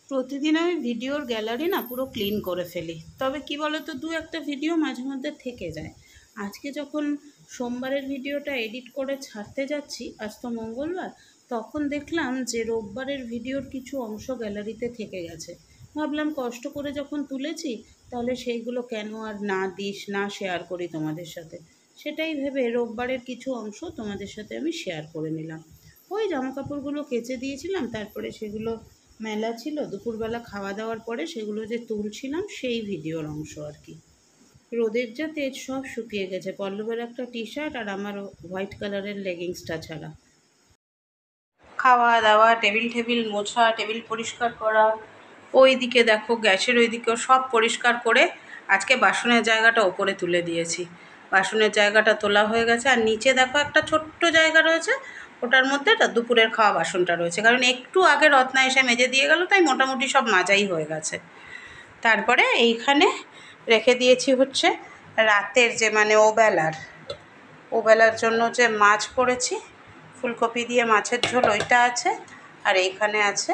প্রতিদিন আমি ভিডিওর গ্যালারি না পুরো ক্লিন করে ফেলি, তবে কি বলো তো, দু একটা ভিডিও মাঝে মধ্যে থেকে যায়। আজকে যখন সোমবারের ভিডিওটা এডিট করে ছাড়তে যাচ্ছি, আজ তো মঙ্গলবার, তখন দেখলাম যে রোববারের ভিডিওর কিছু অংশ গ্যালারিতে থেকে গেছে। ভাবলাম কষ্ট করে যখন তুলেছি, তাহলে সেইগুলো কেন আর না শেয়ার করি তোমাদের সাথে। সেটাই ভেবে রোববারের কিছু অংশ তোমাদের সাথে আমি শেয়ার করে নিলাম। ওই জামাকাপড়গুলো কেচে দিয়েছিলাম, তারপরে সেগুলো মেলা ছিল, দুপুরবেলা খাওয়া দাওয়ার পরে সেগুলো যে তুলছিলাম সেই ভিডিওর অংশ আর কি। রোদের যা তেজ, সব শুকিয়ে গেছে, পল্লবের একটা টি শার্ট আর আমার হোয়াইট কালারের লেগিংসটা ছাড়া। খাওয়া দাওয়া, টেবিল মোছা, টেবিল পরিষ্কার করা, ওই দিকে দেখো গ্যাসের ওই দিকেও সব পরিষ্কার করে আজকে বাসনের জায়গাটা ওপরে তুলে দিয়েছি। বাসনের জায়গাটা তোলা হয়ে গেছে, আর নিচে দেখো একটা ছোট্ট জায়গা রয়েছে, ওটার মধ্যে দুপুরের খাওয়া বাসনটা রয়েছে, কারণ একটু আগে রত্না এসে মেজে দিয়ে গেল, তাই মোটামুটি সব মাজাই হয়ে গেছে। তারপরে এইখানে রেখে দিয়েছি হচ্ছে রাতের যে ওবেলার জন্য যে মাছ করেছি, ফুলকপি দিয়ে মাছের ঝোল, ওইটা আছে। আর এইখানে আছে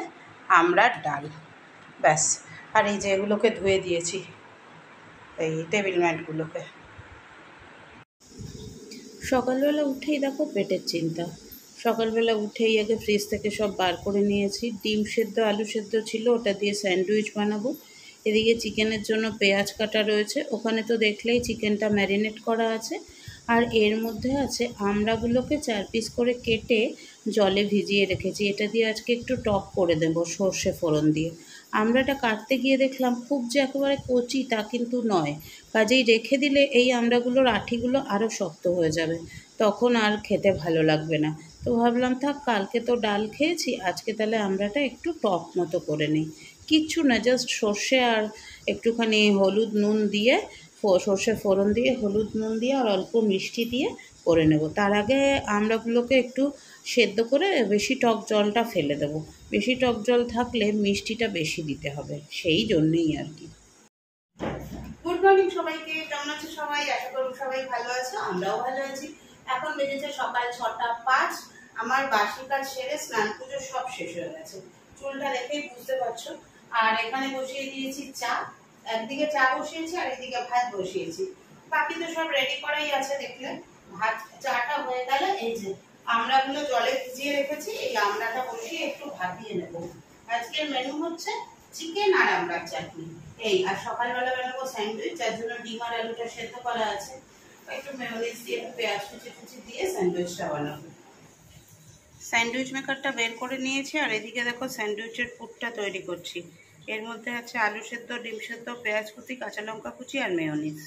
আমড়ার ডাল, ব্যাস। আর এই যে এগুলোকে ধুয়ে দিয়েছি, এই টেবিল ম্যাটগুলোকে। সকালবেলা উঠেই দেখো পেটের চিন্তা। সকালবেলা উঠেই আগে ফ্রিজ থেকে সব বার করে নিয়েছি। ডিম সেদ্ধ, আলু সেদ্ধ ছিল, ওটা দিয়ে স্যান্ডউইচ বানাবো। এদিকে চিকেনের জন্য পেঁয়াজ কাটা রয়েছে, ওখানে তো দেখলেই চিকেনটা ম্যারিনেট করা আছে। আর এর মধ্যে আছে আমড়াগুলোকে 4 পিস করে কেটে জলে ভিজিয়ে রেখেছি। এটা দিয়ে আজকে একটু টক করে দেবো সর্ষে ফোড়ন দিয়ে। আমড়াটা কাটতে গিয়ে দেখলাম খুব যে একেবারে কচি তা কিন্তু নয়, কাজেই রেখে দিলে এই আমড়াগুলোর আঠিগুলো আরও শক্ত হয়ে যাবে, তখন আর খেতে ভালো লাগবে না। তো ভাবলাম থাক, কালকে তো ডাল খেয়েছি, আজকে তাহলে আমড়াটা একটু টক মতো করে নিই। কিচ্ছু না, জাস্ট সর্ষে আর একটুখানি হলুদ নুন দিয়ে, সর্ষে ফোড়ন দিয়ে হলুদ নুন দিয়ে আর অল্প মিষ্টি দিয়ে করে নেব। তার আগে আমড়াগুলোকে একটু সেদ্ধ করে বেশি টক জলটা ফেলে দেবো। বেশি টক জল থাকলে মিষ্টিটা বেশি দিতে হবে, সেই জন্যেই আর কি। গুড মর্নিং সবাইকে, কেমন আছো সবাই? আশা করব সবাই ভালো আছো, আমরাও ভালো আছি। এখন বেজেছে সকাল 6টা 5। আমার বাসি কাজ সেরে স্নান পুজো সব শেষ হয়ে গেছে, চুলটা দেখেই বুঝতে পারছো। আর এখানে বসিয়ে দিয়েছি চা, একদিকে চা বসিয়েছি আর এদিকে ভাত বসিয়েছি। বাকি তো সব রেডি করাই আছে দেখলে। ভাত চাটা হয়ে গেলে এই যে আমড়াগুলো জলে ভিজিয়ে রেখেছি, এই আমড়াটা বসিয়ে একটু ভাত দিয়ে নেবো। আজকের মেনু হচ্ছে চিকেন আর আমড়ার চাটনি, এই। আর সকালবেলা বানাবো স্যান্ডউইচ, যার জন্য ডিম আর আলুটা সেদ্ধ করা আছে। একটু মেয়োনিজ দিয়ে একটু পেঁয়াজ কুচি দিয়ে স্যান্ডউইচটা বানাবো। স্যান্ডউইচ মেকারটা বের করে নিয়েছি, আর এদিকে দেখো স্যান্ডউইচের পুরটা তৈরি করছি। এর মধ্যে আছে আলু সেদ্ধ, ডিম সেদ্ধ, পেঁয়াজ কুচি, কাঁচা লঙ্কা কুচি আর মেয়োনিজ।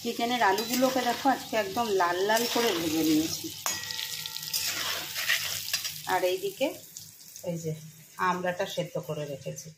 চিকেনের আলুগুলোকে দেখো আজকে একদম লাল লাল করে ভেজে নিয়েছি। আর এইদিকে এই যে আমড়াটা সেদ্ধ করে রেখেছি।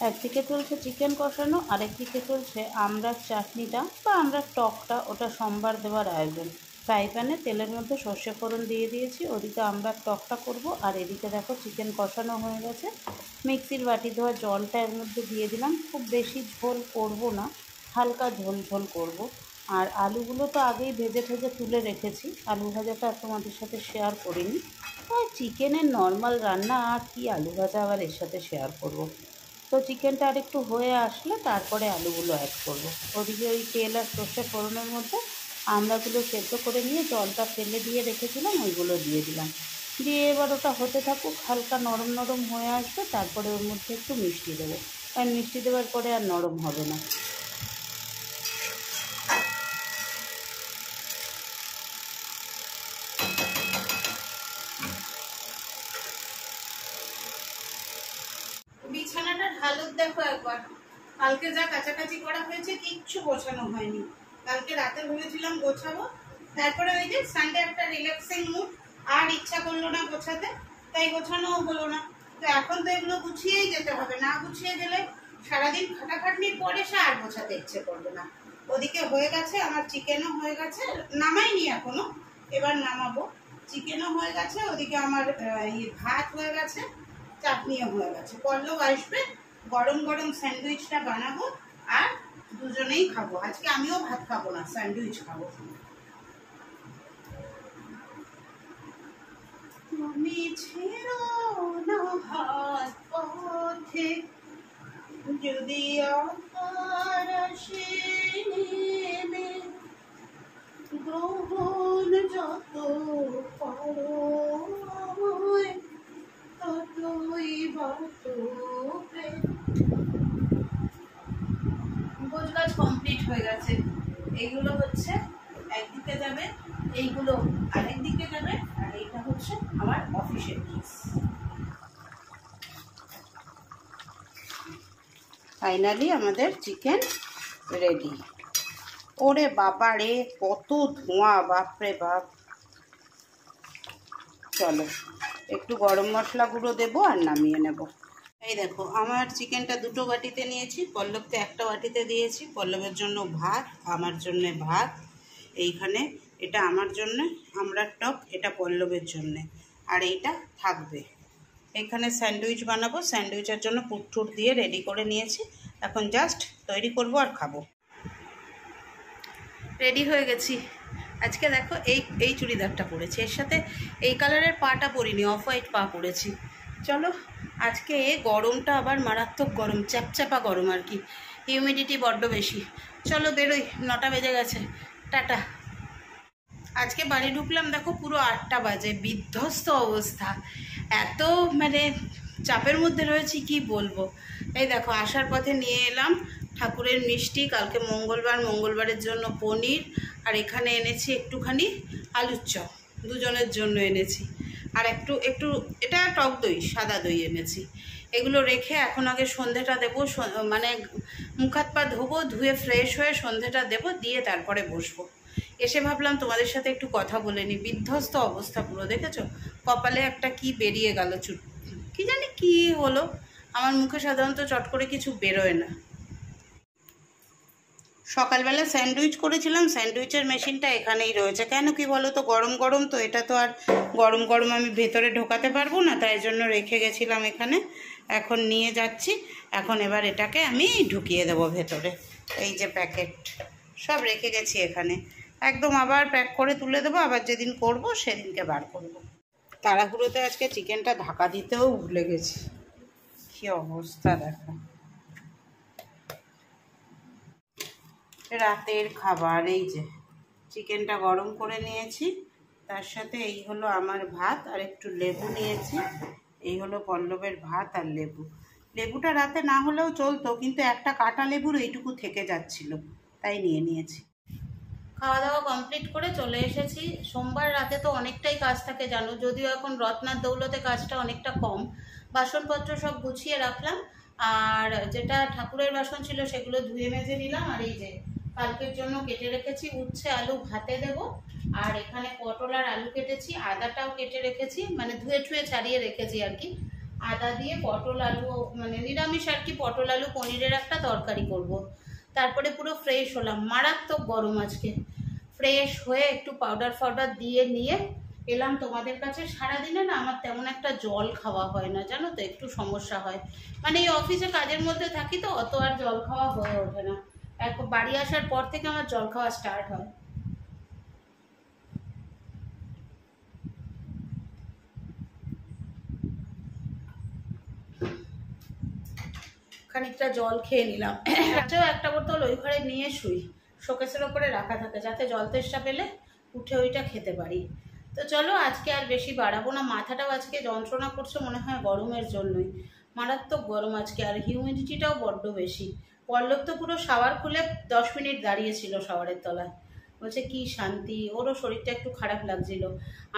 একদিকে চলছে চিকেন কষানো, আরেকদিকে চলছে আমড়ার চাটনিটা বা আমড়ার টকটা, ওটা সোমবার দেওয়ার আয়োজন। ফ্রাই প্যানে তেলের মধ্যে সর্ষে ফোড়ন দিয়ে দিয়েছি, ওদিকে আমড়ার টকটা করব। আর এদিকে দেখো চিকেন কষানো হয়ে গেছে, মিক্সির বাটি ধোয়া জলটা এর মধ্যে দিয়ে দিলাম। খুব বেশি ঝোল করব না, হালকা ঝোল ঝোল করব। আর আলুগুলো তো আগেই ভেজে তুলে রেখেছি, আলু ভাজাটা তোমাদের সাথে শেয়ার করিনি। আর চিকেনের নর্মাল রান্না, আর কি আলু ভাজা আবার এর সাথে শেয়ার করব। তো চিকেনটা আর একটু হয়ে আসলে তারপরে আলুগুলো অ্যাড করব। ওদিকে ওই তেল আর সর্ষে ফোড়নের মধ্যে আমড়াগুলো সেদ্ধ করে নিয়ে জলটা ফেলে দিয়ে রেখেছিলাম, ওইগুলো দিয়ে দিলাম। দিয়ে এবার ওটা হতে থাকুক, হালকা নরম নরম হয়ে আসবে, তারপরে ওর মধ্যে একটু মিষ্টি দেবো, কারণ মিষ্টি দেওয়ার পরে আর নরম হবে না। বিছানাটার হালত দেখো একবার, কালকে যা কাছাকাছি করা হয়েছে কিচ্ছু গোছানো হয়নি। কালকে রাতে ভেবেছিলাম গোছাবো, তারপরে ওই যে সানডে একটা রিল্যাক্সিং মুড, আর ইচ্ছা করলো না গোছাতে, তাই গোছানোও হলো না। তো এখন তো এগুলো গুছিয়েই যেতে হবে, না গুছিয়ে গেলে সারাদিন খাটাখাটনির পরে সে আর গোছাতে ইচ্ছে করবে না। ওদিকে হয়ে গেছে আমার, চিকেনও হয়ে গেছে, নামাইনি এখনো, এবার নামাবো। চিকেনও হয়ে গেছে, ওদিকে আমার ভাত হয়ে গেছে, চাটনিও হয়ে গেছে। পল্লব আসবে, গরম গরম স্যান্ডউইচটা বানাবো আর দুজনেই খাবো। আজকে আমিও ভাত খাবো না, স্যান্ডউইচ খাবো। তুমি ছেড়ো না হাত পথে, যদি আকার আসে নেমে, গ্রহণ যত করো ততই বাঁচবে। গোছ গাছ কমপ্লিট হয়ে গেছে। এইগুলো হচ্ছে একদিকে যাবে, এইগুলো আরেক দিকে যাবে, আর এইটা হচ্ছে আমার অফিসের ড্রেস। ফাইনালি আমাদের চিকেন রেডি। ওরে বাবা রে, কত ধোঁয়া, বাপরে বাপ। চলো একটু গরম মশলা গুঁড়ো দেবো আর নামিয়ে নেব। এই দেখো আমার চিকেনটা দুটো বাটিতে নিয়েছি, পল্লবকে একটা বাটিতে দিয়েছি। পল্লবের জন্য ভাত, আমার জন্য ভাত। এইখানে এটা আমার জন্য আমড়ার টক, এটা পল্লবের জন্য, আর এইটা থাকবে। এখানে স্যান্ডউইচ বানাবো, স্যান্ডউইচের জন্য পুরঠুর দিয়ে রেডি করে নিয়েছি। এখন জাস্ট তৈরি করব আর খাবো। রেডি হয়ে গেছি। আজকে দেখো এই চুড়িদারটা পরেছি, এর সাথে এই কালারের পাটা পরিনি, অফ হোয়াইট পা পরেছি। চলো, আজকে গরমটা আবার মারাত্মক গরম, চ্যাপচ্যাপা গরম আর কি, হিউমিডিটি বড্ড বেশি। চলো বেরোই, 9টা বেজে গেছে, টাটা। আজকে বাড়ি ঢুকলাম দেখো পুরো 8টা বাজে, বিধ্বস্ত অবস্থা, এত মানে চাপের মধ্যে রয়েছি কি বলবো। এই দেখো আসার পথে নিয়ে এলাম ঠাকুরের মিষ্টি, কালকে মঙ্গলবার, মঙ্গলবারের জন্য পনির, আর এখানে এনেছি একটুখানি আলুর চপ, দুজনের জন্য এনেছি। আর একটু এটা টক দই, সাদা দই এনেছি। এগুলো রেখে এখন আগে সন্ধেটা দেবো, মানে মুখ হাত পা ধোবো, ধুয়ে ফ্রেশ হয়ে সন্ধেটা দেবো, দিয়ে তারপরে বসবো। এসে ভাবলাম তোমাদের সাথে একটু কথা বলে নি। বিধ্বস্ত অবস্থা পুরো, দেখেছো কপালে একটা কি বেরিয়ে গেল, চুট কি জানি কি হলো, আমার মুখে সাধারণত চট করে কিছু বেরোয় না। সকালবেলা স্যান্ডউইচ করেছিলাম, স্যান্ডউইচের মেশিনটা এখানেই রয়েছে। কেন কি বলো তো, গরম গরম তো, এটা তো আর গরম গরম আমি ভেতরে ঢোকাতে পারবো না, তাই জন্য রেখে গেছিলাম এখানে। এখন নিয়ে যাচ্ছি, এখন এবার এটাকে আমি ঢুকিয়ে দেবো ভেতরে। এই যে প্যাকেট সব রেখে গেছি এখানে, একদম আবার প্যাক করে তুলে দেবো, আবার যেদিন করব সেদিনকে বার করব। তাড়াহুড়োতে আজকে চিকেনটা ঢাকা দিতেও ভুলে গেছি, কী অবস্থা দেখো। রাতের খাবার, এই যে চিকেনটা গরম করে নিয়েছি, তার সাথে এই হলো আমার ভাত, আর একটু লেবু নিয়েছি। এই হলো পল্লবের ভাত আর লেবু। লেবুটা রাতে না হলেও চলতো, কিন্তু একটা কাটা লেবুর এইটুকু থেকে যাচ্ছিল, তাই নিয়ে নিয়েছি। খাওয়া দাওয়া কমপ্লিট করে চলে এসেছি। সোমবার রাতে তো অনেকটাই কাজ থাকে জানো, যদিও এখন রত্নার দৌলতে কাজটা অনেকটা কম। বাসনপত্র সব গুছিয়ে রাখলাম, আর যেটা ঠাকুরের বাসন ছিল সেগুলো ধুয়ে মেজে নিলাম। আর এই যে কালকের জন্য কেটে রেখেছি উচ্ছে আলু ভাতে দেব, আর এখানে পটল আর আলু কেটেছি, আদাটাও কেটে রেখেছি, মানে ধুয়ে ঠুয়ে ছাড়িয়ে রেখেছি আর কি। আদা দিয়ে পটল আলু, মানে নিরামিষ আর কি, পটল আলু পনিরের একটা তরকারি করব। তারপরে পুরো ফ্রেশ হলাম, মারাত্মক গরম আজকে। ফ্রেশ হয়ে একটু পাউডার ফাউডার দিয়ে নিয়ে এলাম তোমাদের কাছে। সারাদিনে না আমার তেমন একটা জল খাওয়া হয় না জানো তো, একটু সমস্যা হয়, মানে এই অফিসে কাজের মধ্যে থাকি তো অত আর জল খাওয়া হয়ে ওঠে না। বাড়ি আসার পর থেকে আমার জল খাওয়া স্টার্ট হয়। খানিকটা জল খেয়ে নিলাম। রাতেও একটা বোতল ওই ঘরে নিয়ে শুই, শোকেসের ওপরে রাখা থাকে, যাতে জল তেষ্টা পেলে উঠে ওইটা খেতে পারি। তো চলো আজকে আর বেশি বাড়াবো না, মাথাটাও আজকে যন্ত্রণা করছে মনে হয় গরমের জন্যই, মারাত্মক গরম আজকে, আর হিউমিডিটিটাও বড্ড বেশি। পল্লব তো পুরো শাওয়ার খুলে 10 মিনিট দাঁড়িয়েছিল শাওয়ারের তলায়, বলছে কি শান্তি, ওরও শরীরটা একটু খারাপ লাগছিল।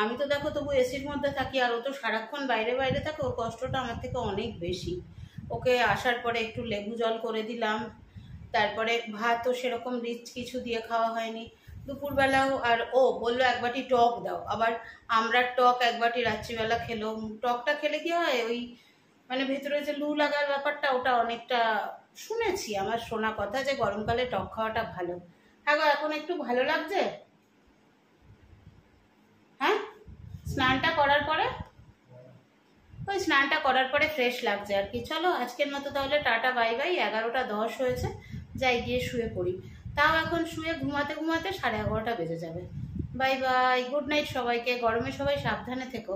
আমি তো দেখো তবু এসির মধ্যে থাকি, আর ও তো সারাক্ষণ বাইরে বাইরে থাকে, ওর কষ্টটা আমার থেকে অনেক বেশি। ওকে আসার পরে একটু লেবু জল করে দিলাম, তারপরে ভাতও সেরকম রিচ কিছু দিয়ে খাওয়া হয়নি, দুপুরবেলাও আর ও বললো এক বাটি টক দাও, আবার আমরার টক এক বাটি রাত্রিবেলা খেলো। টকটা খেলে কি হয়, ওই মানে ভেতরে যে লু লাগার ব্যাপারটা ওটা অনেকটা শুনেছি, আমার শোনা কথা যে গরমকালে টক খাওয়াটা ভালো। হ্যাঁ গো, এখন একটু ভালো লাগছে। হ্যাঁ, স্নানটা করার পরে, ওই স্নানটা করার পরে ফ্রেশ লাগছে আর কি। চলো আজকের মতো তাহলে টাটা বাই বাই। 11টা 10 হয়েছে, যাই গিয়ে শুয়ে পড়ি। তাও এখন শুয়ে ঘুমাতে ঘুমাতে 11:30 বেজে যাবে। বাই বাই, গুড নাইট সবাইকে। গরমে সবাই সাবধানে থেকো।